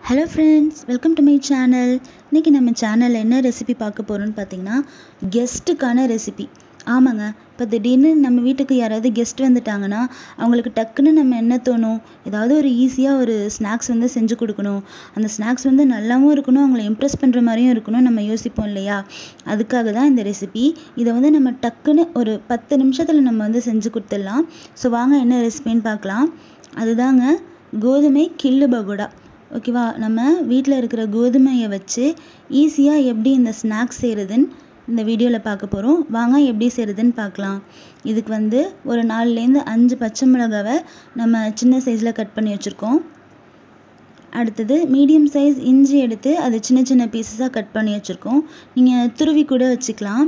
Hello friends, welcome to my channel. இன்னைக்கு நம்ம சேனல்ல என்ன ரெசிபி பார்க்க போறோம்னு பாத்தீங்கன்னா கெஸ்ட்டுக்கான ரெசிபி. ஆமாங்க, இப்போ திடீர்னு நம்ம வீட்டுக்கு யாராவது கெஸ்ட் வந்துட்டாங்கன்னா அவங்களுக்கு டக்குன்னு நம்ம என்ன தோணும், ஏதாவது ஒரு ஈஸியாக ஒரு ஸ்நாக்ஸ் வந்து செஞ்சு கொடுக்கணும், அந்த ஸ்நாக்ஸ் வந்து நல்லாவும் இருக்கணும், அவங்களை இம்ப்ரெஸ் பண்ணுற மாதிரியும் இருக்கணும், நம்ம யோசிப்போம் இல்லையா? அதுக்காக தான் இந்த ரெசிபி. இதை வந்து நம்ம டக்குன்னு ஒரு 10 நிமிஷத்தில் நம்ம வந்து செஞ்சு கொடுத்துடலாம். ஸோ வாங்க என்ன ரெசிபின்னு பார்க்கலாம். அதுதாங்க கோதுமை கிள்ளு பகோடா. ஓகேவா, நம்ம வீட்டில் இருக்கிற கோதுமையை வச்சு ஈஸியாக எப்படி இந்த ஸ்நாக்ஸ் செய்கிறதுன்னு இந்த வீடியோவில் பார்க்க போகிறோம். வாங்க எப்படி செய்கிறதுன்னு பார்க்கலாம். இதுக்கு வந்து ஒரு 4லேருந்து 5 பச்சை மிளகாவை நம்ம சின்ன சைஸில் கட் பண்ணி வச்சுருக்கோம். அடுத்தது மீடியம் சைஸ் இஞ்சி எடுத்து அது சின்ன சின்ன பீசஸாக கட் பண்ணி வச்சுருக்கோம். நீங்கள் துருவி கூட வச்சுக்கலாம்.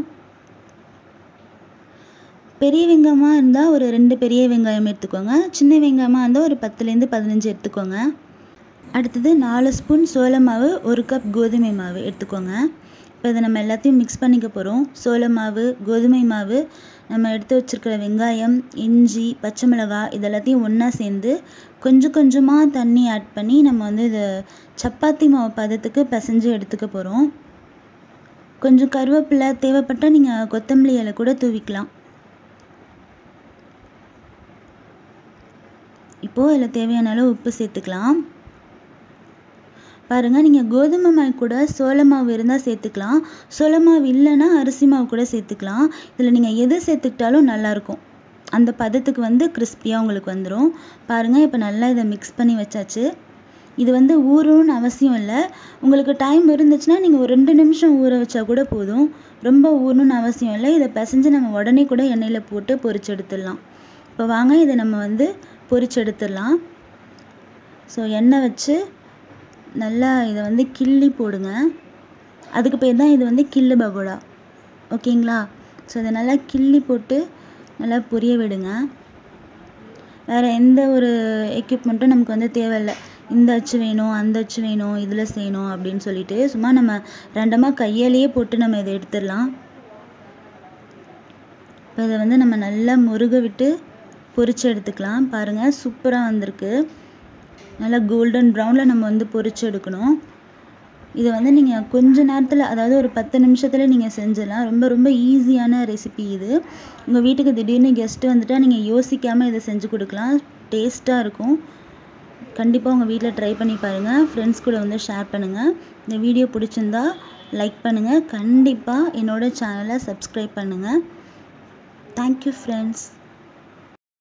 பெரிய வெங்காயமாக இருந்தால் ஒரு 2 பெரிய வெங்காயம் எடுத்துக்கோங்க. சின்ன வெங்காயமாக இருந்தால் ஒரு 10லேருந்து 15 எடுத்துக்கோங்க. அடுத்தது 4 ஸ்பூன் சோள மாவு, 1 கப் கோதுமை மாவு எடுத்துக்கோங்க. இப்போ இதை நம்ம எல்லாத்தையும் மிக்ஸ் பண்ணிக்க போகிறோம். சோள மாவு, கோதுமை மாவு, நம்ம எடுத்து வச்சுருக்கிற வெங்காயம், இஞ்சி, பச்சை மிளகாய் இதெல்லாத்தையும் ஒன்றா சேர்ந்து கொஞ்சம் கொஞ்சமாக தண்ணி ஆட் பண்ணி நம்ம வந்து இதை சப்பாத்தி மாவு பதத்துக்கு பிசைஞ்சு எடுத்துக்க போகிறோம். கொஞ்சம் கருவேப்பிலை தேவைப்பட்டால் நீங்கள் கொத்தமல்லி இலை கூட தூவிக்கலாம். இப்போது இதில் தேவையான அளவு உப்பு சேர்த்துக்கலாம். பாருங்கள், நீங்கள் கோதுமை மாவு கூட சோள மாவு இருந்தால் சேர்த்துக்கலாம், சோள மாவு இல்லைன்னா அரிசி மாவு கூட சேர்த்துக்கலாம். இதில் நீங்கள் எது சேர்த்துக்கிட்டாலும் நல்லாயிருக்கும், அந்த பதத்துக்கு வந்து கிறிஸ்பியாக உங்களுக்கு வந்துடும். பாருங்கள், இப்போ நல்லா இதை மிக்ஸ் பண்ணி வச்சாச்சு. இது வந்து ஊறணும்னு அவசியம் இல்லை, உங்களுக்கு டைம் இருந்துச்சுன்னா நீங்கள் ஒரு 2 நிமிஷம் ஊற வச்சா கூட போதும். ரொம்ப ஊறணும்னு அவசியம் இல்லை. இதை பிசைஞ்சு நம்ம உடனே கூட எண்ணெயில் போட்டு பொரிச்சு எடுத்துடலாம். இப்போ வாங்க இதை நம்ம வந்து பொரிச்சு எடுத்துடலாம். ஸோ எண்ணெய் வச்சு நல்லா இதை வந்து கிள்ளி போடுங்க. அதுக்கு பேர் தான் இது வந்து கிள்ளு பகோடா. ஓகேங்களா? ஸோ இதை நல்லா கிள்ளி போட்டு நல்லா பொரிய விடுங்க. வேறு எந்த ஒரு எக்யூப்மெண்ட்டும் நமக்கு வந்து தேவையில்லை. இந்த அச்சு வேணும், அந்த அச்சு வேணும், இதில் செய்யணும் அப்படின்னு சொல்லிட்டு சும்மா நம்ம ரெண்டமாக கையாலேயே போட்டு நம்ம இதை எடுத்துடலாம். இப்போ இதை வந்து நம்ம நல்லா முருக விட்டு பொரிச்சு எடுத்துக்கலாம். பாருங்கள், சூப்பராக வந்திருக்கு. நல்லா கோல்டன் ப்ரௌனில் நம்ம வந்து பொரிச்சு எடுக்கணும். இதை வந்து நீங்கள் கொஞ்ச நேரத்தில், அதாவது ஒரு 10 நிமிஷத்தில் நீங்கள் செஞ்சிடலாம். ரொம்ப ரொம்ப ஈஸியான ரெசிபி இது. உங்கள் வீட்டுக்கு திடீர்னு கெஸ்ட்டு வந்துட்டால் நீங்கள் யோசிக்காமல் இதை செஞ்சு கொடுக்கலாம். டேஸ்ட்டாக இருக்கும். கண்டிப்பாக உங்கள் வீட்டில் ட்ரை பண்ணி பாருங்கள். ஃப்ரெண்ட்ஸ் கூட வந்து ஷேர் பண்ணுங்கள். இந்த வீடியோ பிடிச்சிருந்தா லைக் பண்ணுங்கள். கண்டிப்பாக என்னோட சேனலை சப்ஸ்கிரைப் பண்ணுங்கள். Thank you friends.